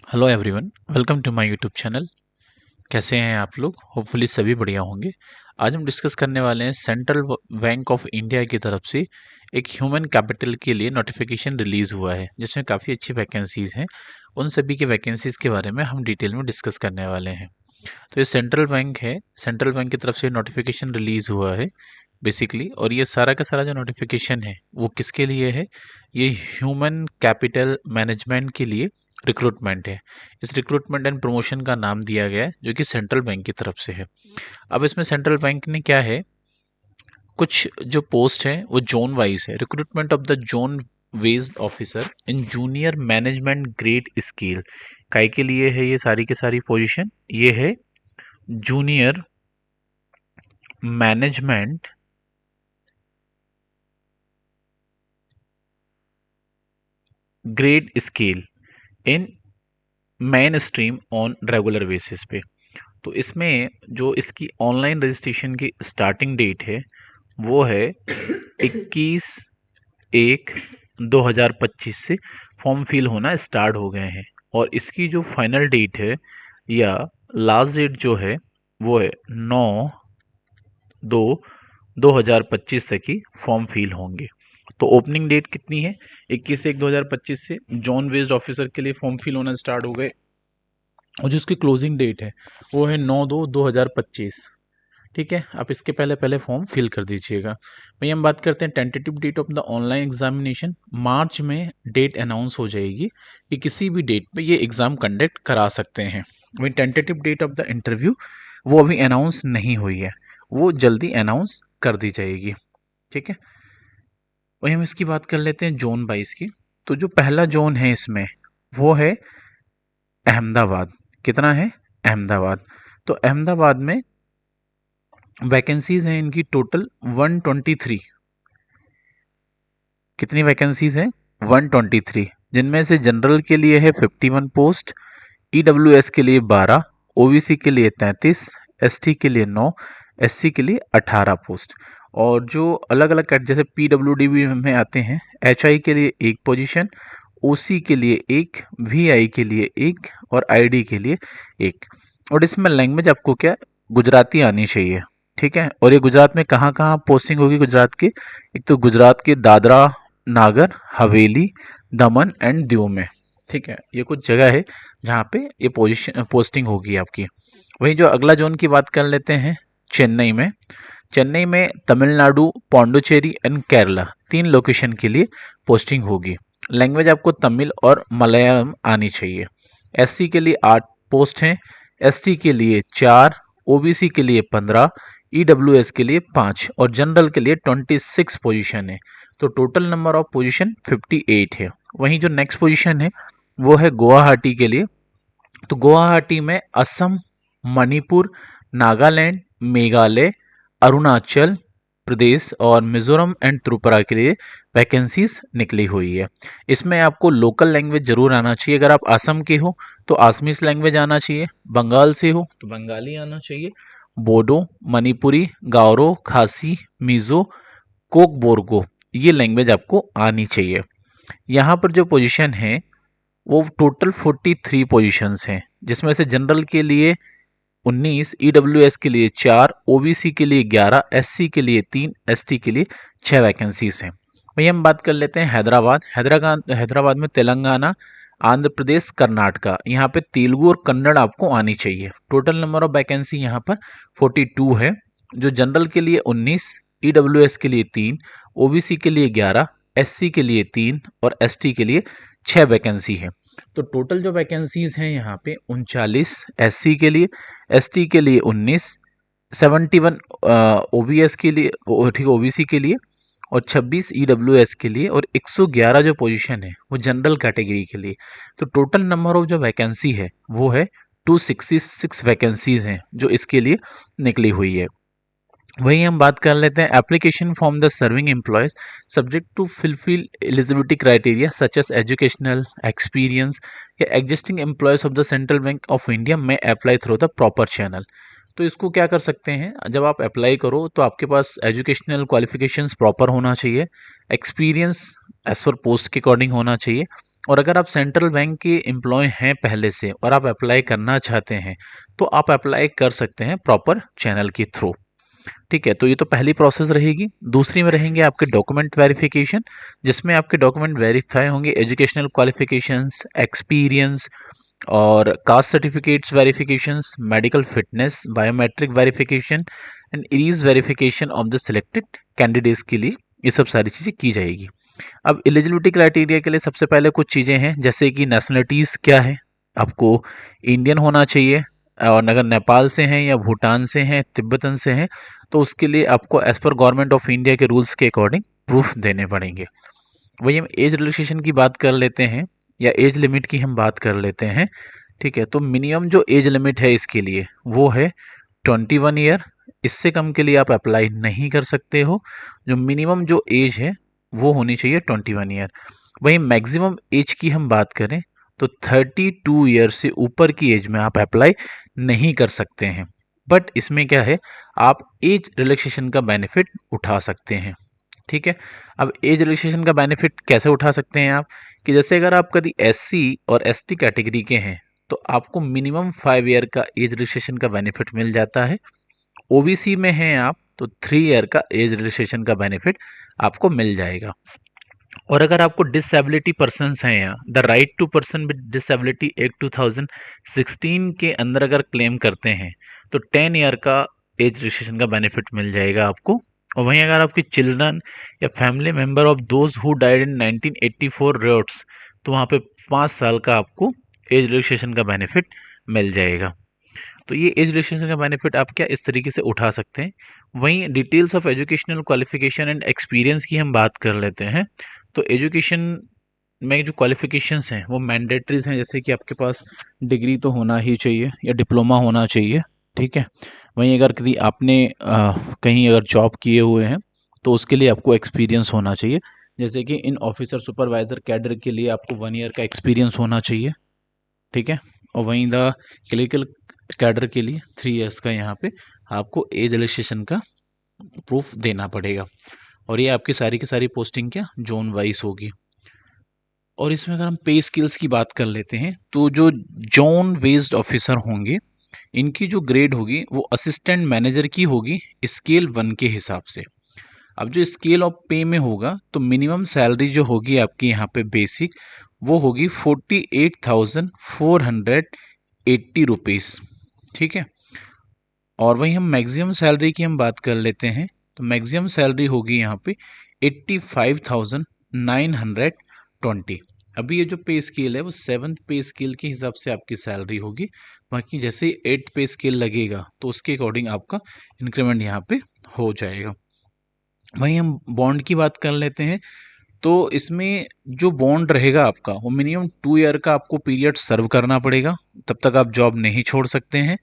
Hello everyone, welcome to my YouTube channel. कैसे हैं आप लोग? होपफुली सभी बढ़िया होंगे। आज हम डिस्कस करने वाले हैं सेंट्रल बैंक ऑफ इंडिया की तरफ से एक ह्यूमन कैपिटल के लिए नोटिफिकेशन रिलीज हुआ है, जिसमें काफ़ी अच्छी वैकेंसीज हैं। उन सभी के वैकेंसीज के बारे में हम डिटेल में डिस्कस करने वाले हैं। तो ये सेंट्रल बैंक है, सेंट्रल बैंक की तरफ से नोटिफिकेशन रिलीज हुआ है बेसिकली। और ये सारा का सारा जो नोटिफिकेशन है वो किसके लिए है? ये ह्यूमन कैपिटल मैनेजमेंट के लिए रिक्रूटमेंट है। इस रिक्रूटमेंट एंड प्रमोशन का नाम दिया गया है, जो कि सेंट्रल बैंक की तरफ से है। अब इसमें सेंट्रल बैंक ने क्या है, कुछ जो पोस्ट है वो जोन वाइज है। Recruitment of the zone based officer in junior management grade scale काय के लिए है ये सारी की सारी पोजीशन। ये है junior management grade scale in main stream on regular basis पे। तो इसमें जो इसकी ऑनलाइन रजिस्ट्रेशन की स्टार्टिंग डेट है वो है 21/1/2025 से फॉर्म फिल होना स्टार्ट हो गए हैं। और इसकी जो फाइनल डेट है या लास्ट डेट जो है वो है 9/2/2025 तक ही फॉर्म फिल होंगे। तो ओपनिंग डेट कितनी है? 21/1/2025 से जॉन वेस्ड ऑफिसर के लिए फॉर्म फिल होना स्टार्ट हो गए, और जो उसकी क्लोजिंग डेट है वो है 9/2/2025। ठीक है, आप इसके पहले पहले फॉर्म फिल कर दीजिएगा। वही हम बात करते हैं tentative date of the online examination. March में डेट अनाउंस हो जाएगी कि किसी भी डेट पे ये एग्ज़ाम कंडक्ट करा सकते हैं। वही tentative date of the interview वो अभी अनाउंस नहीं हुई है, वो जल्दी अनाउंस कर दी जाएगी। ठीक है, वही हम इसकी बात कर लेते हैं जोन 22 की। तो जो पहला जोन है इसमें वो है अहमदाबाद। कितना है? अहमदाबाद। तो अहमदाबाद में वैकेंसीज हैं इनकी टोटल 123। कितनी वैकेंसीज हैं? 123, जिनमें से जनरल के लिए है 51 पोस्ट, ईडब्ल्यूएस के लिए 12, ओबीसी के लिए 33, एसटी के लिए 9, एससी के लिए 18 पोस्ट। और जो अलग अलग कैट जैसे पीडब्ल्यूडी में आते हैं, एचआई के लिए एक पोजीशन, ओसी के लिए एक, वीआई के लिए एक और आईडी के लिए एक। और इसमें लैंग्वेज आपको क्या, गुजराती आनी चाहिए। ठीक है, और ये गुजरात में कहाँ कहाँ पोस्टिंग होगी गुजरात की? एक तो गुजरात के दादरा नागर हवेली, दमन एंड दीव में। ठीक है, ये कुछ जगह है जहाँ पे ये पोजीशन पोस्टिंग होगी आपकी। वहीं जो अगला जोन की बात कर लेते हैं, चेन्नई में। चेन्नई में तमिलनाडु, पौंडुचेरी एंड केरला, 3 लोकेशन के लिए पोस्टिंग होगी। लैंग्वेज आपको तमिल और मलयालम आनी चाहिए। एससी के लिए 8 पोस्ट हैं, एसटी के लिए 4, ओबीसी के लिए 15, ईडब्ल्यूएस के लिए 5 और जनरल के लिए 26 पोजीशन है। तो टोटल नंबर ऑफ पोजीशन 58 है। वहीं जो नेक्स्ट पोजीशन है वो है गुवाहाटी के लिए। तो गुवाहाटी में असम, मणिपुर, नागालैंड, मेघालय, अरुणाचल प्रदेश और मिजोरम एंड त्रिपुरा के लिए वैकेंसीज निकली हुई है। इसमें आपको लोकल लैंग्वेज जरूर आना चाहिए। अगर आप असम के हो तो आसमीज लैंग्वेज आना चाहिए, बंगाल से हो तो बंगाली आना चाहिए, बोडो, मणिपुरी, गारो, खासी, मिजो, कोकबोर्गो, ये लैंग्वेज आपको आनी चाहिए। यहाँ पर जो पोजीशन है वो टोटल 43 पोजीशंस हैं, जिसमें से जनरल के लिए 19, ईडब्ल्यूएस के लिए 4, ओबीसी के लिए 11, एससी के लिए 3, एसटी के लिए 6 वैकेंसीज हैं। वहीं हम बात कर लेते हैं हैदराबाद। हैदराबाद में तेलंगाना, आंध्र प्रदेश, कर्नाटका, यहाँ पे तेलुगु और कन्नड़ आपको आनी चाहिए। टोटल नंबर ऑफ वैकेंसी यहाँ पर 42 है। जो जनरल के लिए 19, ईडब्ल्यूएस के लिए 3, ओबीसी के लिए 11, एससी के लिए 3 और एसटी के लिए 6 वैकेंसी है। तो टोटल जो वैकेंसीज हैं यहाँ पे 39 एससी के लिए, एसटी के लिए 19, 71 ओबीएस के लिए, ठीक ओबीसी के लिए और 26 ईडब्ल्यूएस के लिए और 111 जो पोजीशन है वो जनरल कैटेगरी के लिए। तो टोटल नंबर ऑफ जो वैकेंसी है वो है 266 वैकेंसीज हैं जो इसके लिए निकली हुई है। वहीं हम बात कर लेते हैं application form the serving employees subject to fulfil eligibility criteria such as educational experience या existing employees of the Central Bank of India में apply through the proper channel. तो इसको क्या कर सकते हैं, जब आप अप्लाई करो तो आपके पास एजुकेशनल क्वालिफिकेशंस प्रॉपर होना चाहिए, एक्सपीरियंस एज पर पोस्ट के अकॉर्डिंग होना चाहिए, और अगर आप सेंट्रल बैंक के एम्प्लॉय हैं पहले से और आप अप्लाई करना चाहते हैं तो आप अप्लाई कर सकते हैं प्रॉपर चैनल के थ्रू। ठीक है, तो ये तो पहली प्रोसेस रहेगी। दूसरी में रहेंगे आपके डॉक्यूमेंट वेरिफिकेशन, जिसमें आपके डॉक्यूमेंट वेरीफाई होंगे, एजुकेशनल क्वालिफिकेशंस, एक्सपीरियंस और caste certificates verifications, medical fitness, biometric verification and iris verification of the selected candidates के लिए ये सब सारी चीज़ें की जाएगी। अब एलिजिबिलिटी क्राइटेरिया के लिए सबसे पहले कुछ चीज़ें हैं, जैसे कि नेशनलिटीज़ क्या है, आपको इंडियन होना चाहिए, और अगर नेपाल से हैं या भूटान से हैं, तिब्बतन से हैं, तो उसके लिए आपको एज पर गवर्नमेंट ऑफ इंडिया के रूल्स के अकॉर्डिंग प्रूफ देने पड़ेंगे। वही हम एज रिलैक्सेशन की बात कर लेते हैं, या एज लिमिट की हम बात कर लेते हैं। ठीक है, तो मिनिमम जो एज लिमिट है इसके लिए वो है 21 ईयर। इससे कम के लिए आप अप्लाई नहीं कर सकते हो। जो मिनिमम जो एज है वो होनी चाहिए 21 ईयर। वहीं मैक्सिमम एज की हम बात करें तो 32 ईयर से ऊपर की एज में आप अप्लाई नहीं कर सकते हैं। बट इसमें क्या है, आप एज रिलैक्सेशन का बेनिफिट उठा सकते हैं। ठीक है, अब एज रिलैक्सेशन का बेनिफिट कैसे उठा सकते हैं आप, कि जैसे अगर आप कभी एससी और एसटी कैटेगरी के हैं तो आपको मिनिमम 5 ईयर का एज रिलैक्सेशन का बेनिफिट मिल जाता है। ओबीसी में हैं आप तो 3 ईयर का एज रिलैक्सेशन का बेनिफिट आपको मिल जाएगा। और अगर आपको डिसेबिलिटी पर्सनस हैं, या the right to person with disability act 2016 के अंदर अगर क्लेम करते हैं तो 10 ईयर का एज रिलैक्सेशन का बेनिफिट मिल जाएगा आपको। और वहीं अगर आपके चिल्ड्रन या family member of those who died in 1984 रियोट्स, तो वहाँ पे 5 साल का आपको एज रिलैक्सेशन का बेनिफिट मिल जाएगा। तो ये एज रिलैक्सेशन का बेनिफिट आप क्या इस तरीके से उठा सकते हैं। वहीं details of educational qualification and experience की हम बात कर लेते हैं। तो एजुकेशन में जो क्वालिफिकेशंस हैं वो मैंडेटरीज हैं, जैसे कि आपके पास डिग्री तो होना ही चाहिए या डिप्लोमा होना चाहिए। ठीक है, वहीं अगर कभी आपने कहीं अगर जॉब किए हुए हैं तो उसके लिए आपको एक्सपीरियंस होना चाहिए, जैसे कि इन ऑफिसर सुपरवाइजर कैडर के लिए आपको 1 ईयर का एक्सपीरियंस होना चाहिए। ठीक है, और वहीं द क्लिनिकल कैडर के लिए 3 ईयर्स का यहाँ पे आपको एज रिलैक्सेशन का प्रूफ देना पड़ेगा। और ये आपकी सारी की सारी पोस्टिंग क्या जोन वाइज होगी। और इसमें अगर हम पे स्किल्स की बात कर लेते हैं तो जो जोन बेस्ड ऑफिसर होंगे इनकी जो ग्रेड होगी वो असिस्टेंट मैनेजर की होगी स्केल 1 के हिसाब से। अब जो स्केल ऑफ पे में होगा तो मिनिमम सैलरी जो होगी आपकी यहाँ पे बेसिक वो होगी 48,480 रुपीज़। ठीक है, और वहीं हम मैक्सिमम सैलरी की हम बात कर लेते हैं तो मैक्सिमम सैलरी होगी यहाँ पे 85,920। अभी ये जो पे स्केल है वो 7th पे स्केल के हिसाब से आपकी सैलरी होगी। बाकी जैसे ही 8th पे स्केल लगेगा तो उसके अकॉर्डिंग आपका इंक्रीमेंट यहाँ पे हो जाएगा। वहीं हम बॉन्ड की बात कर लेते हैं तो इसमें जो बॉन्ड रहेगा आपका वो मिनिमम 2 ईयर का आपको पीरियड सर्व करना पड़ेगा, तब तक आप जॉब नहीं छोड़ सकते हैं।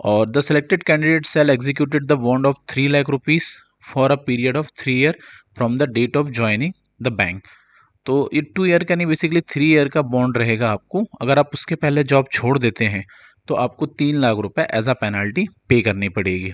और the selected candidate shall executed the bond of 3 lakh rupees for a period of 3 year from the date of joining the bank. तो ये 2 ईयर का नहीं, बेसिकली 3 ईयर का बॉन्ड रहेगा आपको। अगर आप उसके पहले जॉब छोड़ देते हैं तो आपको 3 लाख रुपए एज अ पेनल्टी पे करनी पड़ेगी।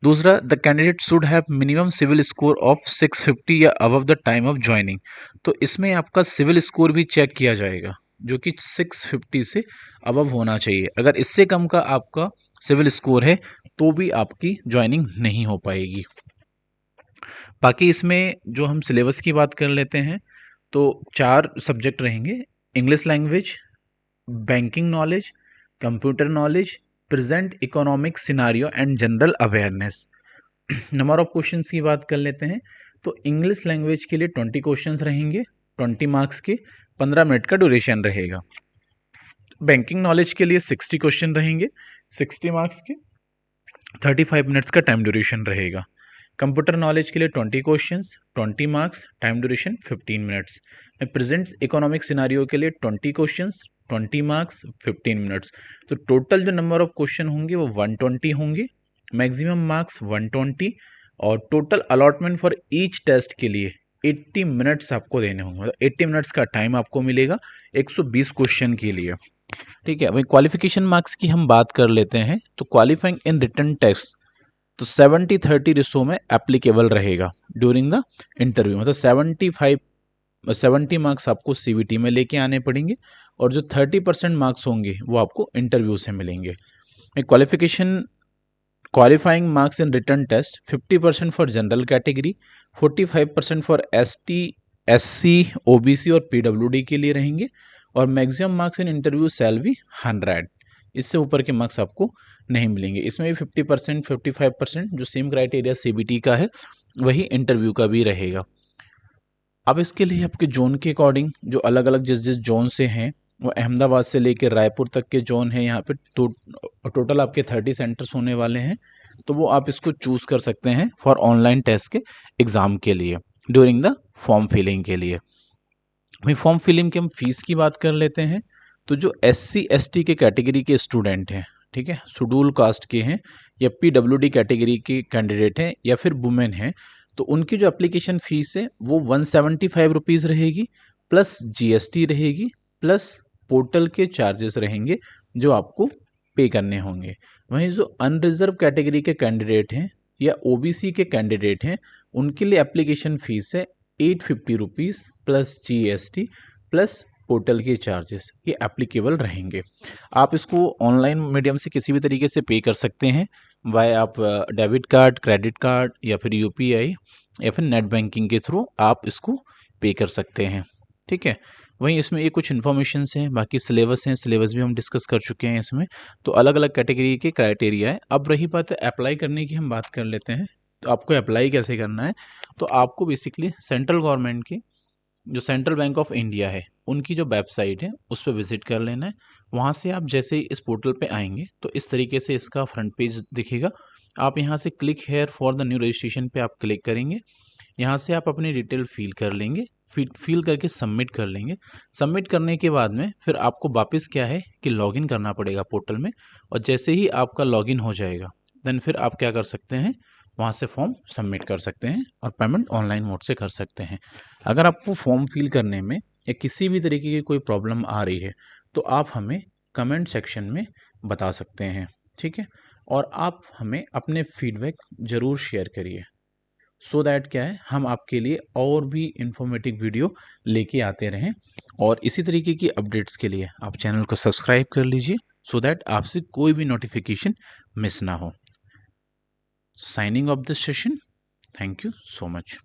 दूसरा, the candidate should have minimum civil score of 650 या above the time of joining. तो इसमें आपका सिविल स्कोर भी चेक किया जाएगा जो कि 650 से अबव होना चाहिए। अगर इससे कम का आपका सिविल स्कोर है तो भी आपकी ज्वाइनिंग नहीं हो पाएगी। बाकी इसमें जो हम सिलेबस की बात कर लेते हैं तो 4 सब्जेक्ट रहेंगे: English language, banking knowledge, computer knowledge, present economic scenario and general awareness. Number of questions की बात कर लेते हैं तो इंग्लिश लैंग्वेज के लिए 20 क्वेश्चंस रहेंगे, 20 मार्क्स के, 15 मिनट का ड्यूरेशन रहेगा। बैंकिंग नॉलेज के लिए 60 क्वेश्चन रहेंगे, 60 मार्क्स के, 35 मिनट्स का टाइम ड्यूरेशन रहेगा। कंप्यूटर नॉलेज के लिए 20 questions, 20 marks, time duration 15 minutes. Present economic scenario के लिए 20 क्वेश्चंस, 20 मार्क्स, 15 मिनट्स। तो टोटल जो नंबर ऑफ क्वेश्चन होंगे वो 120 होंगे, मैक्सिमम मार्क्स 120, और total allotment for each test के लिए 80 मिनट्स आपको देने होंगे। मतलब 80 मिनट्स का टाइम आपको मिलेगा 120 क्वेश्चन के लिए। ठीक है, वही क्वालिफिकेशन मार्क्स की हम बात कर लेते हैं तो क्वालिफाइंग इन रिटन टेस्ट तो 70-30 रेशो में एप्लीकेबल रहेगा ड्यूरिंग द इंटरव्यू। मतलब 75 70 मार्क्स आपको CVT में लेके आने पड़ेंगे और जो 30% मार्क्स होंगे वो आपको इंटरव्यू से मिलेंगे। Qualifying marks in written test 50% for general category, 45% for ST, SC, OBC और PWD के लिए रहेंगे और maximum marks in interview shall be 100। इससे ऊपर के मार्क्स आपको नहीं मिलेंगे। इसमें भी 50%, 55% जो सेम क्राइटेरिया CBT का है वही इंटरव्यू का भी रहेगा। अब इसके लिए आपके जोन के अकॉर्डिंग जो अलग अलग जिस जिस जोन से हैं, वो अहमदाबाद से लेकर रायपुर तक के जोन है, यहाँ पे टोटल आपके 30 सेंटर्स होने वाले हैं। तो वो आप इसको चूज़ कर सकते हैं फॉर ऑनलाइन टेस्ट के एग्ज़ाम के लिए ड्यूरिंग द फॉर्म फिलिंग के लिए। भाई फॉर्म फिलिंग की हम फीस की बात कर लेते हैं। तो जो SC ST के कैटेगरी के स्टूडेंट हैं, ठीक है, शेड्यूल कास्ट के हैं या PWD कैटेगरी के कैंडिडेट हैं या फिर वुमेन हैं, तो उनकी जो एप्लीकेशन फ़ीस है वो 175 रुपीज़ रहेगी, प्लस GST रहेगी, प्लस पोर्टल के चार्जेस रहेंगे जो आपको पे करने होंगे। वहीं जो अनरिजर्व कैटेगरी के कैंडिडेट हैं या OBC के कैंडिडेट हैं, उनके लिए एप्लीकेशन फ़ीस है 850 rupees plus GST plus portal के चार्जेस, ये एप्लीकेबल रहेंगे। आप इसको ऑनलाइन मीडियम से किसी भी तरीके से पे कर सकते हैं, वाया आप डेबिट कार्ड, क्रेडिट कार्ड या फिर UPI या फिर नेट बैंकिंग के थ्रू आप इसको पे कर सकते हैं, ठीक है। वहीं इसमें ये कुछ इन्फॉर्मेशंस हैं, बाकी सिलेबस हैं, सिलेबस भी हम डिस्कस कर चुके हैं इसमें। तो अलग अलग कैटेगरी के क्राइटेरिया है। अब रही बात अप्लाई करने की, हम बात कर लेते हैं। तो आपको अप्लाई कैसे करना है, तो आपको बेसिकली सेंट्रल गवर्नमेंट की जो सेंट्रल बैंक ऑफ इंडिया है उनकी जो वेबसाइट है उस पर विजिट कर लेना है। वहाँ से आप जैसे ही इस पोर्टल पे आएंगे तो इस तरीके से इसका फ्रंट पेज दिखेगा। आप यहाँ से click here for the new registration पे आप क्लिक करेंगे। यहाँ से आप अपनी डिटेल फिल कर लेंगे, फिल करके सबमिट कर लेंगे। सबमिट करने के बाद में फिर आपको वापस क्या है कि लॉगिन करना पड़ेगा पोर्टल में, और जैसे ही आपका लॉगिन हो जाएगा देन फिर आप क्या कर सकते हैं, वहाँ से फॉर्म सबमिट कर सकते हैं और पेमेंट ऑनलाइन मोड से कर सकते हैं। अगर आपको फॉर्म फिल करने में या किसी भी तरीके की कोई प्रॉब्लम आ रही है तो आप हमें कमेंट सेक्शन में बता सकते हैं, ठीक है। और आप हमें अपने फीडबैक ज़रूर शेयर करिए, सो दैट क्या है हम आपके लिए और भी इंफॉर्मेटिव वीडियो लेके आते रहें। और इसी तरीके की अपडेट्स के लिए आप चैनल को सब्सक्राइब कर लीजिए, सो दैट आपसे कोई भी नोटिफिकेशन मिस ना हो। Signing off this session. Thank you so much.